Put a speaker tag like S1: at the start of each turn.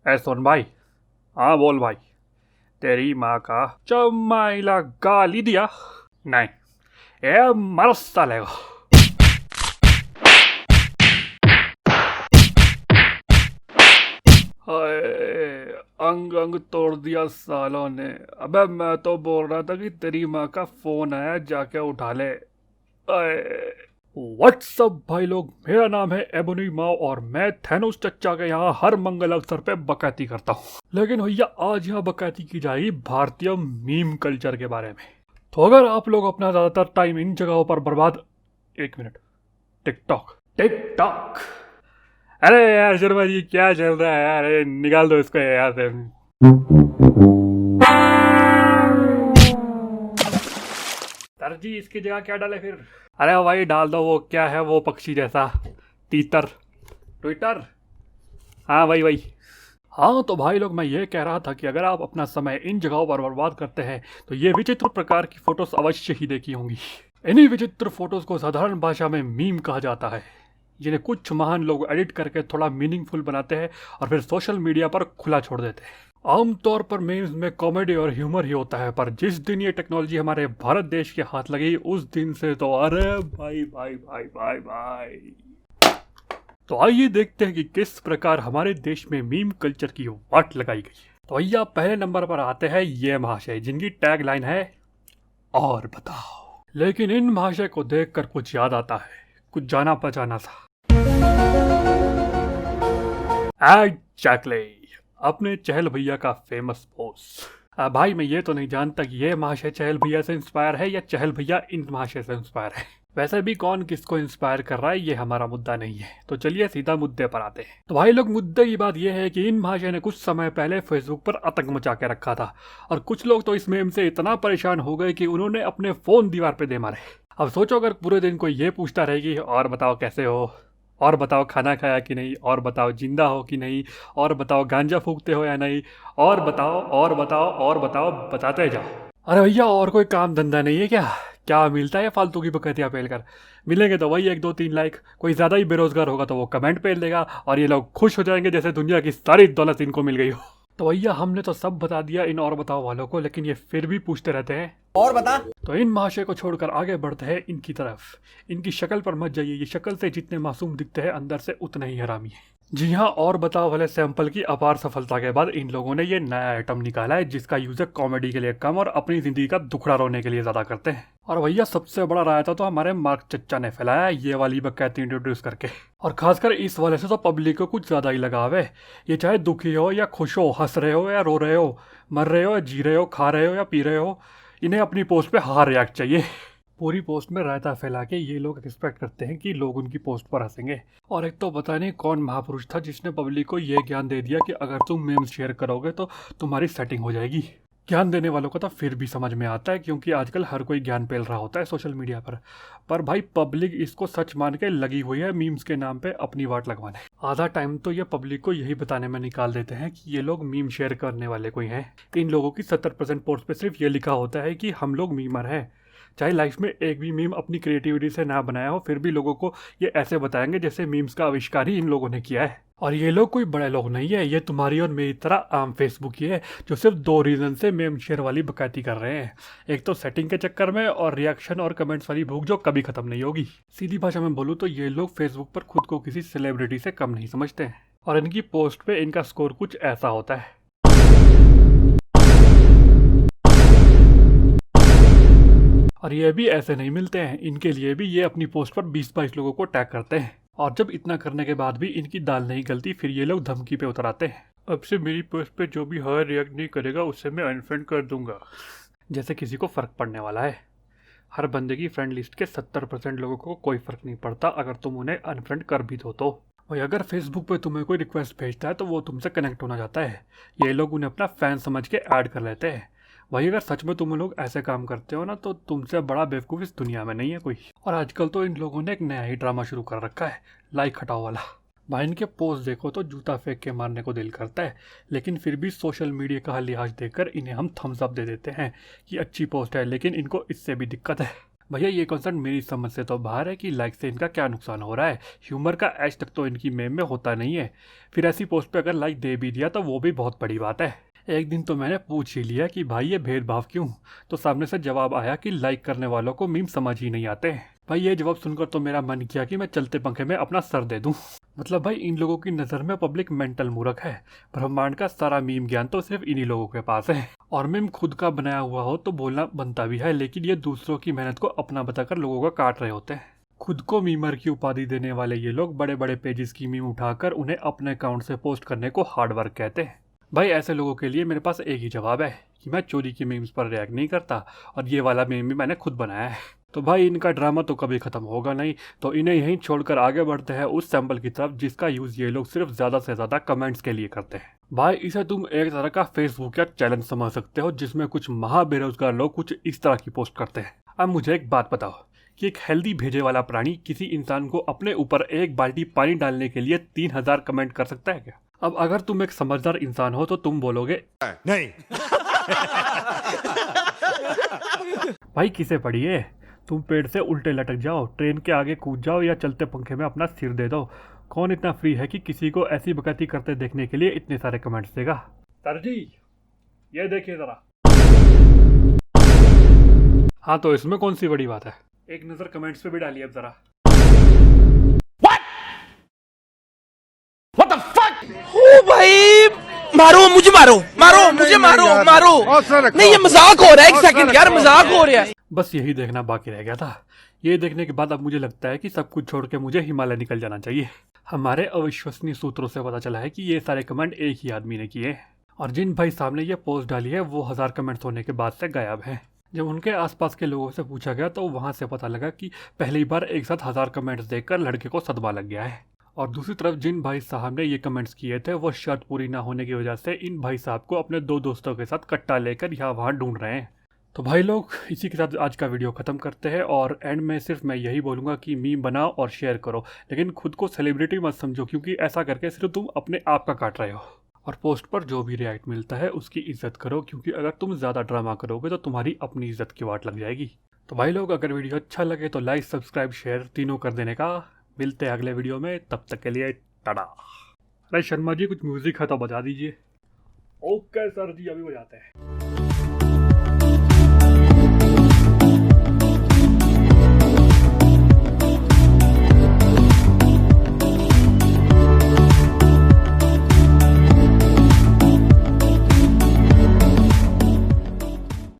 S1: ए सुन भाई। हाँ बोल भाई। तेरी माँ का चमाइला गाली दिया? नहीं, ए मर सालेगा। हाय, अंग अंग तोड़ दिया सालों ने। अबे मैं तो बोल रहा था कि तेरी माँ का फोन आया, जाके उठा ले। व्हाट्सअप भाई लोग, मेरा नाम है एबोनी माओ और मैं थैनोस चच्चा के यहाँ हर मंगल अवसर पे बकैती करता हूँ। लेकिन भैया आज यहाँ बकैती की जाएगी भारतीय मीम कल्चर के बारे में। तो अगर आप लोग अपना ज्यादातर टाइम इन जगहों पर बर्बाद, एक मिनट, टिकटॉक टिकटॉक। अरे यार शर्मा जी क्या चल रहा है यार, निकाल दो इसको यहाँ से। सर जी इसकी जगह क्या डाले फिर? अरे भाई डाल दो, वो क्या है वो पक्षी जैसा, तीतर, ट्विटर। हाँ वही वही। हाँ तो भाई लोग, मैं ये कह रहा था कि अगर आप अपना समय इन जगहों पर बर्बाद करते हैं तो ये विचित्र प्रकार की फोटोज अवश्य ही देखी होंगी। इन्हीं विचित्र फोटोज को साधारण भाषा में मीम कहा जाता है, जिन्हें कुछ महान लोग एडिट करके थोड़ा मीनिंगफुल बनाते हैं और फिर सोशल मीडिया पर खुला छोड़ देते हैं। आमतौर पर मीम्स में कॉमेडी और ह्यूमर ही होता है, पर जिस दिन ये टेक्नोलॉजी हमारे भारत देश के हाथ लगी उस दिन से तो अरे भाई भाई भाई भाई भाई। तो आइए देखते हैं कि किस प्रकार हमारे देश में मीम कल्चर की वाट लगाई गई। तो भैया पहले नंबर पर आते हैं ये महाशय, जिनकी टैग लाइन है और बताओ। लेकिन इन महाशय को देखकर कुछ याद आता है, कुछ जाना पहचाना सा। एग्जैक्टली, अपने चहल भैया का फेमस पोस्ट। भाई मैं ये तो नहीं जानता कि ये महाशय चहल भैया से इंस्पायर है या चहल भैया इन महाशय से इंस्पायर है। वैसे भी कौन किसको इंस्पायर कर रहा है ये हमारा मुद्दा नहीं है, तो चलिए सीधा मुद्दे पर आते हैं। तो भाई लोग मुद्दे की बात यह है कि इन महाशय ने कुछ समय पहले फेसबुक पर आतंक मचा के रखा था और कुछ लोग तो इस मेम से इतना परेशान हो गए कि उन्होंने अपने फोन दीवार पे दे मारे। अब सोचो अगर पूरे दिन कोई ये पूछता रहेगी और बताओ कैसे हो, और बताओ खाना खाया कि नहीं, और बताओ जिंदा हो कि नहीं, और बताओ गांजा फूकते हो या नहीं, और बताओ और बताओ और बताओ, बताते जाओ। अरे भैया और कोई काम धंधा नहीं है क्या? क्या मिलता है फालतू की बकैतियाँ पेल कर? मिलेंगे तो वही 1 2 3 लाइक, कोई ज़्यादा ही बेरोजगार होगा तो वो कमेंट पेल देगा और ये लोग खुश हो जाएंगे जैसे दुनिया की सारी दौलत इनको मिल गई हो। तो भैया हमने तो सब बता दिया इन और बताओ वालों को, लेकिन ये फिर भी पूछते रहते हैं और बता। तो इन महाशय को छोड़कर आगे बढ़ते हैं इनकी तरफ। इनकी शक्ल पर मत जाइए, ये शक्ल से जितने मासूम दिखते हैं अंदर से उतने ही हरामी है। जी हाँ, और बताओ वाले सैंपल की अपार सफलता के बाद इन लोगों ने ये नया आइटम निकाला है जिसका यूजर कॉमेडी के लिए कम और अपनी जिंदगी का दुखड़ा रोने के लिए ज्यादा करते हैं। और भैया सबसे बड़ा रायता तो हमारे मार्क चच्चा ने फैलाया है ये वाली बकैती इंट्रोड्यूस करके, और खासकर इस वाले से तो पब्लिक को कुछ ज्यादा ही लगाव है। ये चाहे दुखी हो या खुश हो, हंस रहे हो या रो रहे हो, मर रहे हो या जी रहे हो, खा रहे हो या पी रहे हो, इन्हें अपनी पोस्ट पे हार रिएक्ट चाहिए। पूरी पोस्ट में रायता फैला के ये लोग एक्सपेक्ट करते हैं कि लोग उनकी पोस्ट पर हंसेंगे। और एक तो पता नहीं कौन महापुरुष था जिसने पब्लिक को ये ज्ञान दे दिया कि अगर तुम मेम्स शेयर करोगे तो तुम्हारी सेटिंग हो जाएगी। ज्ञान देने वालों को तो फिर भी समझ में आता है क्योंकि आजकल हर कोई ज्ञान पेल रहा होता है सोशल मीडिया पर भाई पब्लिक इसको सच मान के लगी हुई है मीम्स के नाम पे अपनी वाट लगवाने। आधा टाइम तो ये पब्लिक को यही बताने में निकाल देते हैं कि ये लोग मीम शेयर करने वाले कोई हैं। इन लोगों की 70% पोस्ट पे सिर्फ ये लिखा होता है कि हम लोग मीमर हैं। चाहे लाइफ में एक भी मीम अपनी क्रिएटिविटी से ना बनाया हो, फिर भी लोगों को ये ऐसे बताएंगे जैसे मीम्स का आविष्कार ही इन लोगों ने किया है। और ये लोग कोई बड़े लोग नहीं है, ये तुम्हारी और मेरी तरह आम फेसबुक ही है जो सिर्फ 2 रीज़न से मेम शेयर वाली बकैती कर रहे हैं। एक तो सेटिंग के चक्कर में, और रिएक्शन और कमेंट्स वाली भूख जो कभी खत्म नहीं होगी। सीधी भाषा में बोलूँ तो ये लोग फेसबुक पर खुद को किसी सेलिब्रिटी से कम नहीं समझते हैं और इनकी पोस्ट पे इनका स्कोर कुछ ऐसा होता है। और ये भी ऐसे नहीं मिलते हैं, इनके लिए भी ये अपनी पोस्ट पर 20-22 लोगों को टैग करते हैं। और जब इतना करने के बाद भी इनकी दाल नहीं गलती, फिर ये लोग धमकी पे उतर आते हैं, अब से मेरी पोस्ट पे जो भी हायर रिएक्ट नहीं करेगा उसे मैं अनफ्रेंड कर दूंगा। जैसे किसी को फ़र्क पड़ने वाला है। हर बंदे की फ्रेंड लिस्ट के 70% लोगों को कोई फ़र्क नहीं पड़ता अगर तुम उन्हें अनफ्रेंड कर भी दो तो। भाई अगर फेसबुक पे तुम्हें कोई रिक्वेस्ट भेजता है तो वो तुमसे कनेक्ट होना चाहता है, ये लोग उन्हें अपना फ़ैन समझ के ऐड कर लेते हैं। वही अगर सच में तुम लोग ऐसे काम करते हो ना तो तुमसे बड़ा बेवकूफ़ इस दुनिया में नहीं है कोई। और आजकल तो इन लोगों ने एक नया ही ड्रामा शुरू कर रखा है, लाइक हटाओ वाला। भाई इनके पोस्ट देखो तो जूता फेंक के मारने को दिल करता है, लेकिन फिर भी सोशल मीडिया का लिहाज देखकर इन्हें हम थम्स अप दे देते हैं कि अच्छी पोस्ट है, लेकिन इनको इससे भी दिक्कत है। भैया ये कॉन्सेप्ट मेरी समझ से तो बाहर है कि लाइक से इनका क्या नुकसान हो रहा है। ह्यूमर का एज तक तो इनकी मेम में होता नहीं है, फिर ऐसी पोस्ट पे अगर लाइक दे भी दिया तो वो भी बहुत बड़ी बात है। एक दिन तो मैंने पूछ ही लिया कि भाई ये भेदभाव क्यों, तो सामने से जवाब आया कि लाइक करने वालों को मीम समझ ही नहीं आते। भाई ये जवाब सुनकर तो मेरा मन किया कि मैं चलते पंखे में अपना सर दे दूं। मतलब भाई इन लोगों की नज़र में पब्लिक मेंटल मूर्ख है। ब्रह्मांड का सारा मीम ज्ञान तो सिर्फ इन्हीं लोगों के पास है। और मीम खुद का बनाया हुआ हो तो बोलना बनता भी है, लेकिन ये दूसरों की मेहनत को अपना बताकर लोगों का काट रहे होते हैं। खुद को मीमर की उपाधि देने वाले ये लोग बड़े बड़े पेजेस की मीम उठाकर उन्हें अपने अकाउंट से पोस्ट करने को हार्ड वर्क कहते हैं। भाई ऐसे लोगों के लिए मेरे पास एक ही जवाब है कि मैं चोरी की मीम्स पर रिएक्ट नहीं करता, और ये वाला मीम भी मैंने खुद बनाया है। तो भाई इनका ड्रामा तो कभी खत्म होगा नहीं, तो इन्हें यहीं छोड़कर आगे बढ़ते हैं उस सैंपल की तरफ जिसका यूज़ ये लोग सिर्फ ज़्यादा से ज़्यादा कमेंट्स के लिए करते हैं। भाई इसे तुम एक तरह का फेसबुक या चैलेंज समझ सकते हो, जिसमें कुछ महा बेरोजगार लोग कुछ इस तरह की पोस्ट करते हैं। अब मुझे एक बात बताओ कि एक हेल्दी भेजे वाला प्राणी किसी इंसान को अपने ऊपर एक बाल्टी पानी डालने के लिए 3000 कमेंट कर सकता है क्या? अब अगर तुम एक समझदार इंसान हो तो तुम बोलोगे
S2: नहीं।
S1: भाई किसे पड़ी है, तुम पेड़ से उल्टे लटक जाओ, ट्रेन के आगे कूद जाओ, या चलते पंखे में अपना सिर दे दो। कौन इतना फ्री है कि किसी को ऐसी बकैती करते देखने के लिए इतने सारे कमेंट्स देगा? सर जी ये देखिए जरा। हाँ तो इसमें कौन सी बड़ी बात है, एक नजर कमेंट्स पे भी डालिए अब जरा।
S3: ओ भाई मारो मुझे, मारो मुझे, मारो नहीं, ये मजाक हो रहा है। एक सेकंड यार, मजाक हो रहा है।
S1: बस यही देखना बाकी रह गया था। ये देखने के बाद अब मुझे लगता है कि सब कुछ छोड़ के मुझे हिमालय निकल जाना चाहिए। हमारे अविश्वसनीय सूत्रों से पता चला है कि ये सारे कमेंट एक ही आदमी ने किए, और जिन भाई साहब ने ये पोस्ट डाली है वो 1000 कमेंट्स होने के बाद से गायब है। जब उनके आसपास के लोगों से पूछा गया तो वहाँ से पता लगा कि पहली बार एक साथ 1000 कमेंट्स देखकर लड़के को सदमा लग गया है। और दूसरी तरफ जिन भाई साहब ने ये कमेंट्स किए थे वो शर्त पूरी ना होने की वजह से इन भाई साहब को अपने 2 दोस्तों के साथ कट्टा लेकर यहाँ वहाँ ढूंढ रहे हैं। तो भाई लोग इसी के साथ आज का वीडियो ख़त्म करते हैं, और एंड में सिर्फ मैं यही बोलूँगा कि मीम बनाओ और शेयर करो, लेकिन खुद को सेलिब्रिटी मत समझो, क्योंकि ऐसा करके सिर्फ तुम अपने आप का काट रहे हो। और पोस्ट पर जो भी रिएक्ट मिलता है उसकी इज्जत करो, क्योंकि अगर तुम ज़्यादा ड्रामा करोगे तो तुम्हारी अपनी इज्जत की वाट लग जाएगी। तो भाई लोग अगर वीडियो अच्छा लगे तो लाइक सब्सक्राइब शेयर तीनों कर देने का। मिलते हैं अगले वीडियो में, तब तक के लिए टाटा। अरे शर्मा जी कुछ म्यूजिक है तो बजा दीजिए। ओके सर जी अभी बजाते हैं।